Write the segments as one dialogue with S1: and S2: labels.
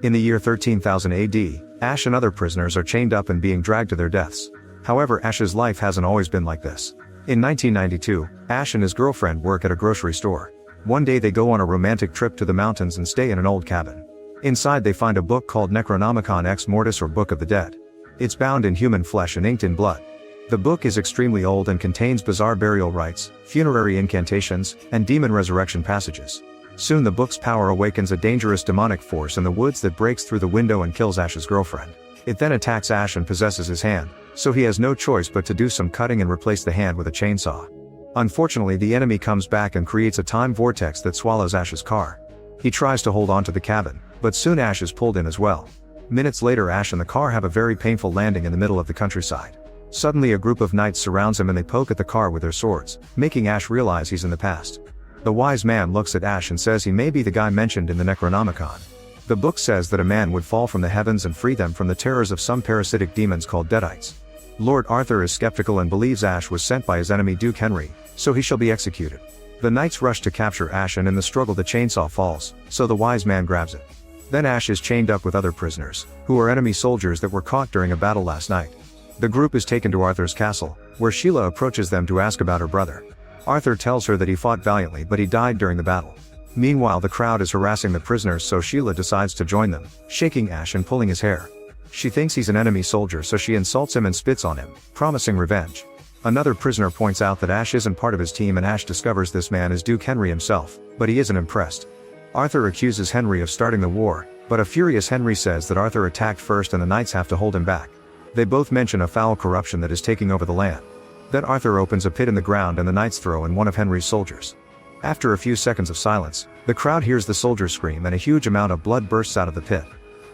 S1: In the year 13,000 AD, Ash and other prisoners are chained up and being dragged to their deaths. However, Ash's life hasn't always been like this. In 1992, Ash and his girlfriend work at a grocery store. One day they go on a romantic trip to the mountains and stay in an old cabin. Inside they find a book called Necronomicon Ex Mortis, or Book of the Dead. It's bound in human flesh and inked in blood. The book is extremely old and contains bizarre burial rites, funerary incantations, and demon resurrection passages. Soon the book's power awakens a dangerous demonic force in the woods that breaks through the window and kills Ash's girlfriend. It then attacks Ash and possesses his hand, so he has no choice but to do some cutting and replace the hand with a chainsaw. Unfortunately, the enemy comes back and creates a time vortex that swallows Ash's car. He tries to hold on to the cabin, but soon Ash is pulled in as well. Minutes later, Ash and the car have a very painful landing in the middle of the countryside. Suddenly a group of knights surrounds him and they poke at the car with their swords, making Ash realize he's in the past. The wise man looks at Ash and says he may be the guy mentioned in the Necronomicon. The book says that a man would fall from the heavens and free them from the terrors of some parasitic demons called Deadites. Lord Arthur is skeptical and believes Ash was sent by his enemy Duke Henry, so he shall be executed. The knights rush to capture Ash, and in the struggle the chainsaw falls, so the wise man grabs it. Then Ash is chained up with other prisoners, who are enemy soldiers that were caught during a battle last night. The group is taken to Arthur's castle, where Sheila approaches them to ask about her brother. Arthur tells her that he fought valiantly but he died during the battle. Meanwhile, the crowd is harassing the prisoners, so Sheila decides to join them, shaking Ash and pulling his hair. She thinks he's an enemy soldier, so she insults him and spits on him, promising revenge. Another prisoner points out that Ash isn't part of his team, and Ash discovers this man is Duke Henry himself, but he isn't impressed. Arthur accuses Henry of starting the war, but a furious Henry says that Arthur attacked first and the knights have to hold him back. They both mention a foul corruption that is taking over the land. Then Arthur opens a pit in the ground and the knights throw in one of Henry's soldiers. After a few seconds of silence, the crowd hears the soldier scream and a huge amount of blood bursts out of the pit.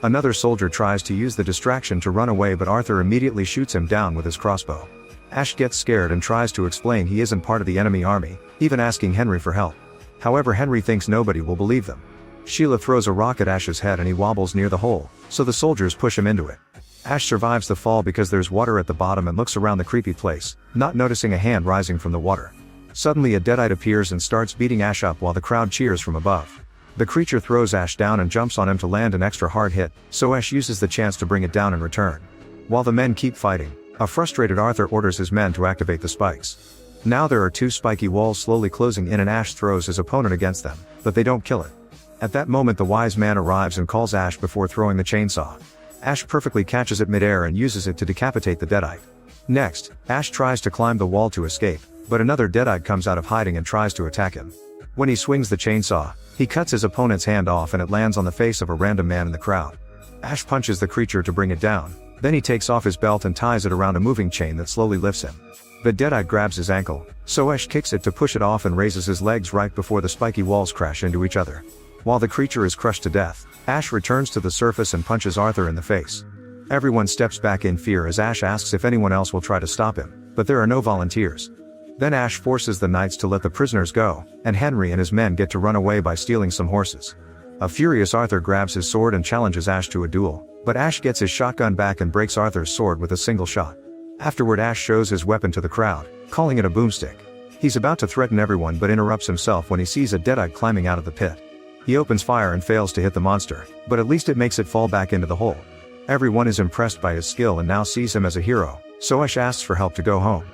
S1: Another soldier tries to use the distraction to run away, but Arthur immediately shoots him down with his crossbow. Ash gets scared and tries to explain he isn't part of the enemy army, even asking Henry for help. However, Henry thinks nobody will believe them. Sheila throws a rock at Ash's head and he wobbles near the hole, so the soldiers push him into it. Ash survives the fall because there's water at the bottom and looks around the creepy place, not noticing a hand rising from the water. Suddenly a Deadite appears and starts beating Ash up while the crowd cheers from above. The creature throws Ash down and jumps on him to land an extra hard hit, so Ash uses the chance to bring it down in return. While the men keep fighting, a frustrated Arthur orders his men to activate the spikes. Now there are two spiky walls slowly closing in and Ash throws his opponent against them, but they don't kill it. At that moment the wise man arrives and calls Ash before throwing the chainsaw. Ash perfectly catches it midair and uses it to decapitate the Deadite. Next, Ash tries to climb the wall to escape, but another Deadite comes out of hiding and tries to attack him. When he swings the chainsaw, he cuts his opponent's hand off and it lands on the face of a random man in the crowd. Ash punches the creature to bring it down, then he takes off his belt and ties it around a moving chain that slowly lifts him. The Deadite grabs his ankle, so Ash kicks it to push it off and raises his legs right before the spiky walls crash into each other. While the creature is crushed to death, Ash returns to the surface and punches Arthur in the face. Everyone steps back in fear as Ash asks if anyone else will try to stop him, but there are no volunteers. Then Ash forces the knights to let the prisoners go, and Henry and his men get to run away by stealing some horses. A furious Arthur grabs his sword and challenges Ash to a duel, but Ash gets his shotgun back and breaks Arthur's sword with a single shot. Afterward, Ash shows his weapon to the crowd, calling it a boomstick. He's about to threaten everyone but interrupts himself when he sees a Deadite climbing out of the pit. He opens fire and fails to hit the monster, but at least it makes it fall back into the hole. Everyone is impressed by his skill and now sees him as a hero, so Ash asks for help to go home.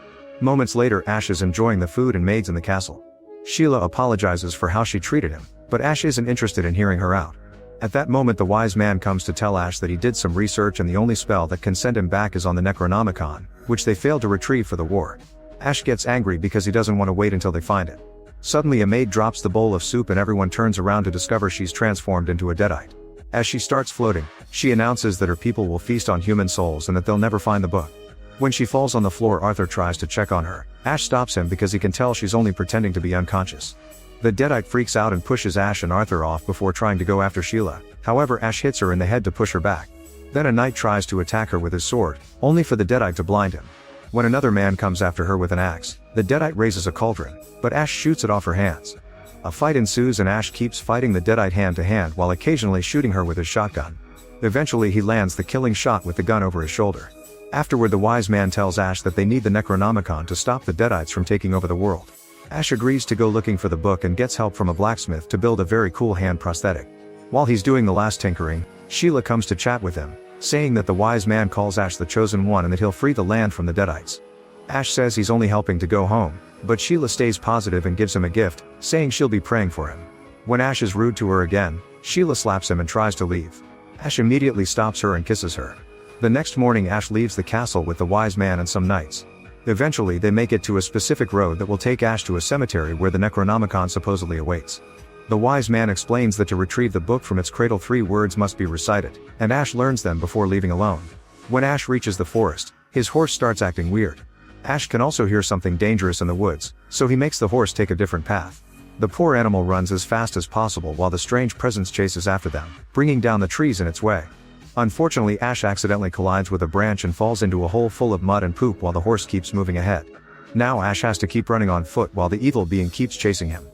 S1: Moments later, Ash is enjoying the food and maids in the castle. Sheila apologizes for how she treated him, but Ash isn't interested in hearing her out. At that moment the wise man comes to tell Ash that he did some research and the only spell that can send him back is on the Necronomicon, which they failed to retrieve for the war. Ash gets angry because he doesn't want to wait until they find it. Suddenly a maid drops the bowl of soup and everyone turns around to discover she's transformed into a Deadite. As she starts floating, she announces that her people will feast on human souls and that they'll never find the book. When she falls on the floor, Arthur tries to check on her. Ash stops him because he can tell she's only pretending to be unconscious. The Deadite freaks out and pushes Ash and Arthur off before trying to go after Sheila. However, Ash hits her in the head to push her back. Then a knight tries to attack her with his sword, only for the Deadite to blind him. When another man comes after her with an axe, the Deadite raises a cauldron, but Ash shoots it off her hands. A fight ensues and Ash keeps fighting the Deadite hand to hand while occasionally shooting her with his shotgun. Eventually he lands the killing shot with the gun over his shoulder. Afterward, the wise man tells Ash that they need the Necronomicon to stop the Deadites from taking over the world. Ash agrees to go looking for the book and gets help from a blacksmith to build a very cool hand prosthetic. While he's doing the last tinkering, Sheila comes to chat with him, saying that the wise man calls Ash the chosen one and that he'll free the land from the Deadites. Ash says he's only helping to go home, but Sheila stays positive and gives him a gift, saying she'll be praying for him. When Ash is rude to her again, Sheila slaps him and tries to leave. Ash immediately stops her and kisses her. The next morning Ash leaves the castle with the wise man and some knights. Eventually they make it to a specific road that will take Ash to a cemetery where the Necronomicon supposedly awaits. The wise man explains that to retrieve the book from its cradle 3 words must be recited, and Ash learns them before leaving alone. When Ash reaches the forest, his horse starts acting weird. Ash can also hear something dangerous in the woods, so he makes the horse take a different path. The poor animal runs as fast as possible while the strange presence chases after them, bringing down the trees in its way. Unfortunately, Ash accidentally collides with a branch and falls into a hole full of mud and poop while the horse keeps moving ahead. Now Ash has to keep running on foot while the evil being keeps chasing him.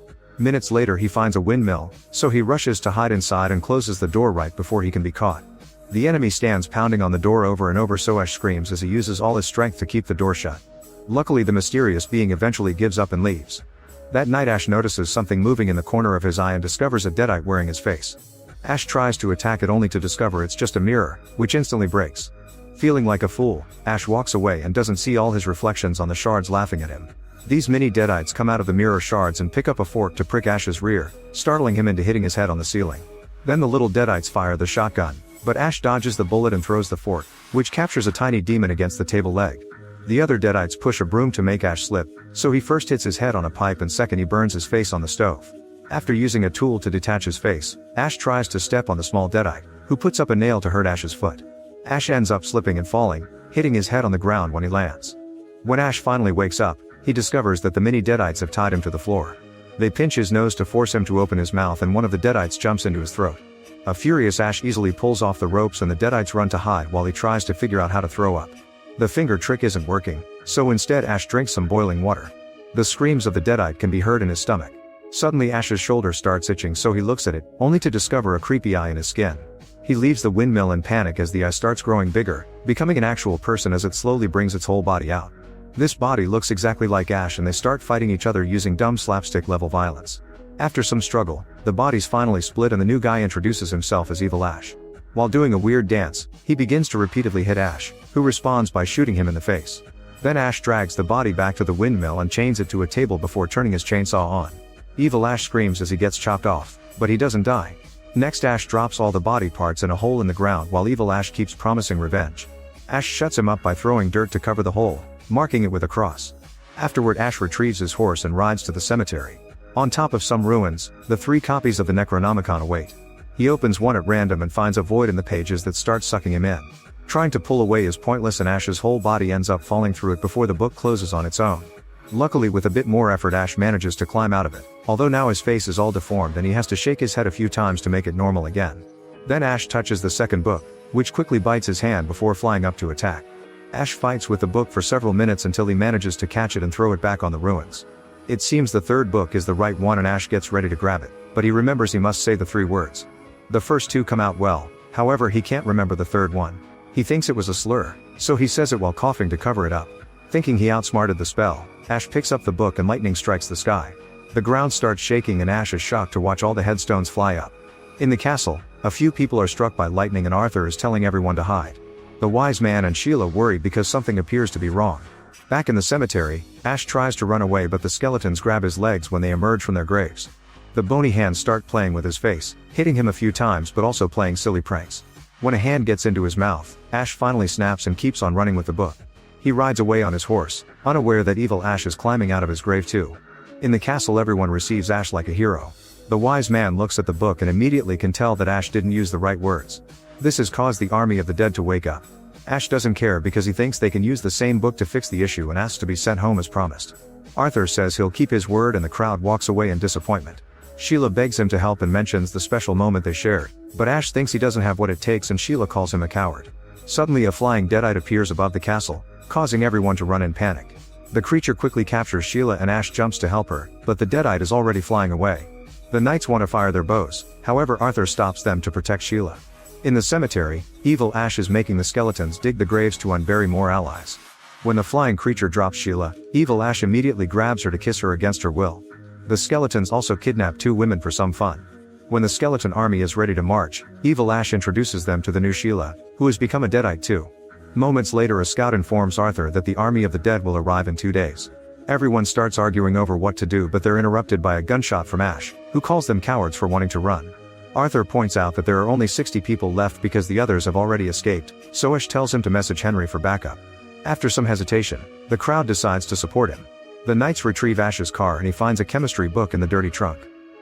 S1: Minutes later he finds a windmill, so he rushes to hide inside and closes the door right before he can be caught. The enemy stands pounding on the door over and over, so Ash screams as he uses all his strength to keep the door shut. Luckily the mysterious being eventually gives up and leaves. That night Ash notices something moving in the corner of his eye and discovers a Deadite wearing his face. Ash tries to attack it only to discover it's just a mirror, which instantly breaks. Feeling like a fool, Ash walks away and doesn't see all his reflections on the shards laughing at him. These mini Deadites come out of the mirror shards and pick up a fork to prick Ash's rear, startling him into hitting his head on the ceiling. Then the little Deadites fire the shotgun, but Ash dodges the bullet and throws the fork, which captures a tiny demon against the table leg. The other Deadites push a broom to make Ash slip, so he first hits his head on a pipe and second he burns his face on the stove. After using a tool to detach his face, Ash tries to step on the small Deadite, who puts up a nail to hurt Ash's foot. Ash ends up slipping and falling, hitting his head on the ground when he lands. When Ash finally wakes up, he discovers that the mini Deadites have tied him to the floor. They pinch his nose to force him to open his mouth and one of the Deadites jumps into his throat. A furious Ash easily pulls off the ropes and the Deadites run to hide while he tries to figure out how to throw up. The finger trick isn't working, so instead Ash drinks some boiling water. The screams of the Deadite can be heard in his stomach. Suddenly Ash's shoulder starts itching, so he looks at it, only to discover a creepy eye in his skin. He leaves the windmill in panic as the eye starts growing bigger, becoming an actual person as it slowly brings its whole body out. This body looks exactly like Ash and they start fighting each other using dumb slapstick level violence. After some struggle, the bodies finally split and the new guy introduces himself as Evil Ash. While doing a weird dance, he begins to repeatedly hit Ash, who responds by shooting him in the face. Then Ash drags the body back to the windmill and chains it to a table before turning his chainsaw on. Evil Ash screams as he gets chopped off, but he doesn't die. Next Ash drops all the body parts in a hole in the ground while Evil Ash keeps promising revenge. Ash shuts him up by throwing dirt to cover the hole, marking it with a cross. Afterward Ash retrieves his horse and rides to the cemetery. On top of some ruins, the 3 copies of the Necronomicon await. He opens one at random and finds a void in the pages that starts sucking him in. Trying to pull away is pointless and Ash's whole body ends up falling through it before the book closes on its own. Luckily with a bit more effort Ash manages to climb out of it, although now his face is all deformed and he has to shake his head a few times to make it normal again. Then Ash touches the second book, which quickly bites his hand before flying up to attack. Ash fights with the book for several minutes until he manages to catch it and throw it back on the ruins. It seems the third book is the right one and Ash gets ready to grab it, but he remembers he must say the 3 words. The first 2 come out well, however he can't remember the third one. He thinks it was a slur, so he says it while coughing to cover it up. Thinking he outsmarted the spell, Ash picks up the book and lightning strikes the sky. The ground starts shaking and Ash is shocked to watch all the headstones fly up. In the castle, a few people are struck by lightning and Arthur is telling everyone to hide. The wise man and Sheila worry because something appears to be wrong. Back in the cemetery, Ash tries to run away but the skeletons grab his legs when they emerge from their graves. The bony hands start playing with his face, hitting him a few times but also playing silly pranks. When a hand gets into his mouth, Ash finally snaps and keeps on running with the book. He rides away on his horse, unaware that Evil Ash is climbing out of his grave too. In the castle everyone receives Ash like a hero. The wise man looks at the book and immediately can tell that Ash didn't use the right words. This has caused the army of the dead to wake up. Ash doesn't care because he thinks they can use the same book to fix the issue and asks to be sent home as promised. Arthur says he'll keep his word and the crowd walks away in disappointment. Sheila begs him to help and mentions the special moment they shared, but Ash thinks he doesn't have what it takes and Sheila calls him a coward. Suddenly a flying deadite appears above the castle, causing everyone to run in panic. The creature quickly captures Sheila and Ash jumps to help her, but the deadite is already flying away. The knights want to fire their bows, however Arthur stops them to protect Sheila. In the cemetery, Evil Ash is making the skeletons dig the graves to unbury more allies. When the flying creature drops Sheila, Evil Ash immediately grabs her to kiss her against her will. The skeletons also kidnap 2 women for some fun. When the skeleton army is ready to march, Evil Ash introduces them to the new Sheila, who has become a Deadite too. Moments later, a scout informs Arthur that the army of the dead will arrive in 2 days. Everyone starts arguing over what to do, but they're interrupted by a gunshot from Ash, who calls them cowards for wanting to run. Arthur points out that there are only 60 people left because the others have already escaped, so Ash tells him to message Henry for backup. After some hesitation, the crowd decides to support him. The knights retrieve Ash's car and he finds a chemistry book in the dirty trunk.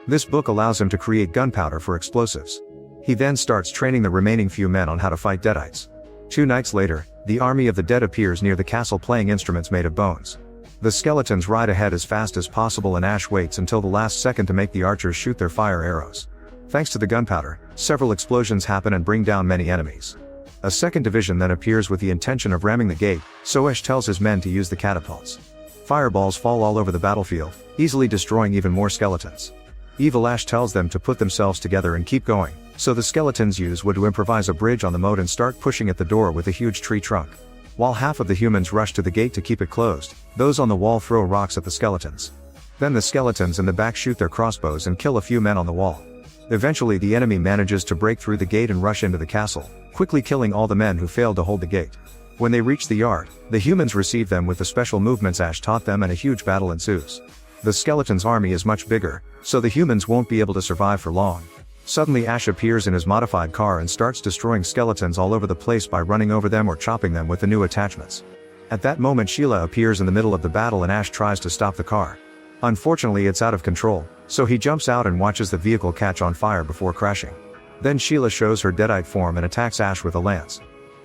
S1: This book allows him to create gunpowder for explosives. He then starts training the remaining few men on how to fight Deadites. 2 nights later, the army of the dead appears near the castle playing instruments made of bones. The skeletons ride ahead as fast as possible and Ash waits until the last second to make the archers shoot their fire arrows. Thanks to the gunpowder, several explosions happen and bring down many enemies. A second division then appears with the intention of ramming the gate, so Ash tells his men to use the catapults. Fireballs fall all over the battlefield, easily destroying even more skeletons. Evil Ash tells them to put themselves together and keep going, so the skeletons use wood to improvise a bridge on the moat and start pushing at the door with a huge tree trunk. While half of the humans rush to the gate to keep it closed, those on the wall throw rocks at the skeletons. Then the skeletons in the back shoot their crossbows and kill a few men on the wall. Eventually the enemy manages to break through the gate and rush into the castle, quickly killing all the men who failed to hold the gate. When they reach the yard, the humans receive them with the special movements Ash taught them and a huge battle ensues. The skeletons' army is much bigger, so the humans won't be able to survive for long. Suddenly Ash appears in his modified car and starts destroying skeletons all over the place by running over them or chopping them with the new attachments. At that moment Sheila appears in the middle of the battle and Ash tries to stop the car. Unfortunately it's out of control, so he jumps out and watches the vehicle catch on fire before crashing. Then Sheila shows her Deadite form and attacks Ash with a lance.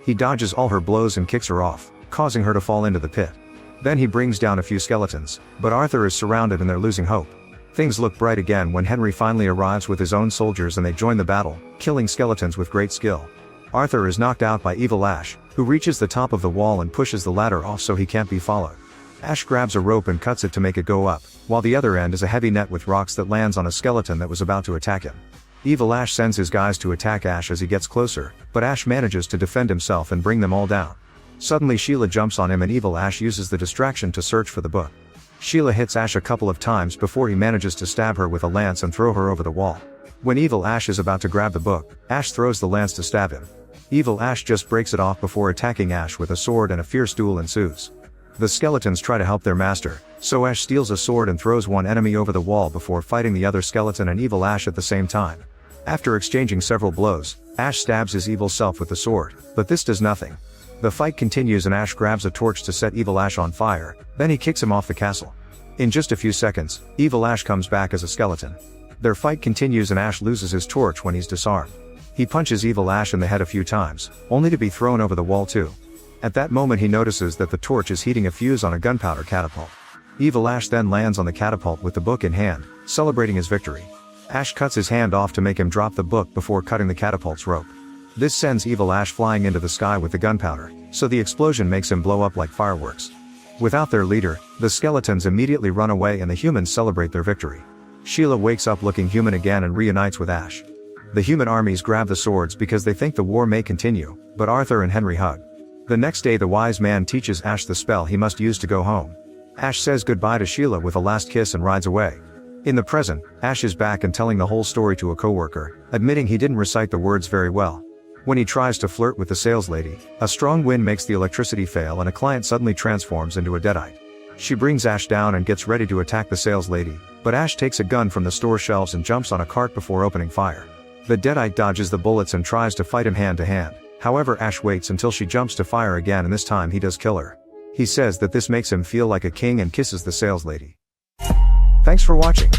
S1: He dodges all her blows and kicks her off, causing her to fall into the pit. Then he brings down a few skeletons, but Arthur is surrounded and they're losing hope. Things look bright again when Henry finally arrives with his own soldiers and they join the battle, killing skeletons with great skill. Arthur is knocked out by Evil Ash, who reaches the top of the wall and pushes the ladder off so he can't be followed. Ash grabs a rope and cuts it to make it go up, while the other end is a heavy net with rocks that lands on a skeleton that was about to attack him. Evil Ash sends his guys to attack Ash as he gets closer, but Ash manages to defend himself and bring them all down. Suddenly Sheila jumps on him and Evil Ash uses the distraction to search for the book. Sheila hits Ash a couple of times before he manages to stab her with a lance and throw her over the wall. When Evil Ash is about to grab the book, Ash throws the lance to stab him. Evil Ash just breaks it off before attacking Ash with a sword and a fierce duel ensues. The skeletons try to help their master, so Ash steals a sword and throws one enemy over the wall before fighting the other skeleton and Evil Ash at the same time. After exchanging several blows, Ash stabs his evil self with the sword, but this does nothing. The fight continues and Ash grabs a torch to set Evil Ash on fire, then he kicks him off the castle. In just a few seconds, Evil Ash comes back as a skeleton. Their fight continues and Ash loses his torch when he's disarmed. He punches Evil Ash in the head a few times, only to be thrown over the wall too. At that moment he notices that the torch is heating a fuse on a gunpowder catapult. Evil Ash then lands on the catapult with the book in hand, celebrating his victory. Ash cuts his hand off to make him drop the book before cutting the catapult's rope. This sends Evil Ash flying into the sky with the gunpowder, so the explosion makes him blow up like fireworks. Without their leader, the skeletons immediately run away and the humans celebrate their victory. Sheila wakes up looking human again and reunites with Ash. The human armies grab the swords because they think the war may continue, but Arthur and Henry hug. The next day the wise man teaches Ash the spell he must use to go home. Ash says goodbye to Sheila with a last kiss and rides away. In the present, Ash is back and telling the whole story to a coworker, admitting he didn't recite the words very well. When he tries to flirt with the saleslady, a strong wind makes the electricity fail and a client suddenly transforms into a Deadite. She brings Ash down and gets ready to attack the saleslady, but Ash takes a gun from the store shelves and jumps on a cart before opening fire. The Deadite dodges the bullets and tries to fight him hand to hand, however Ash waits until she jumps to fire again and this time he does kill her. He says that this makes him feel like a king and kisses the saleslady. Thanks for watching.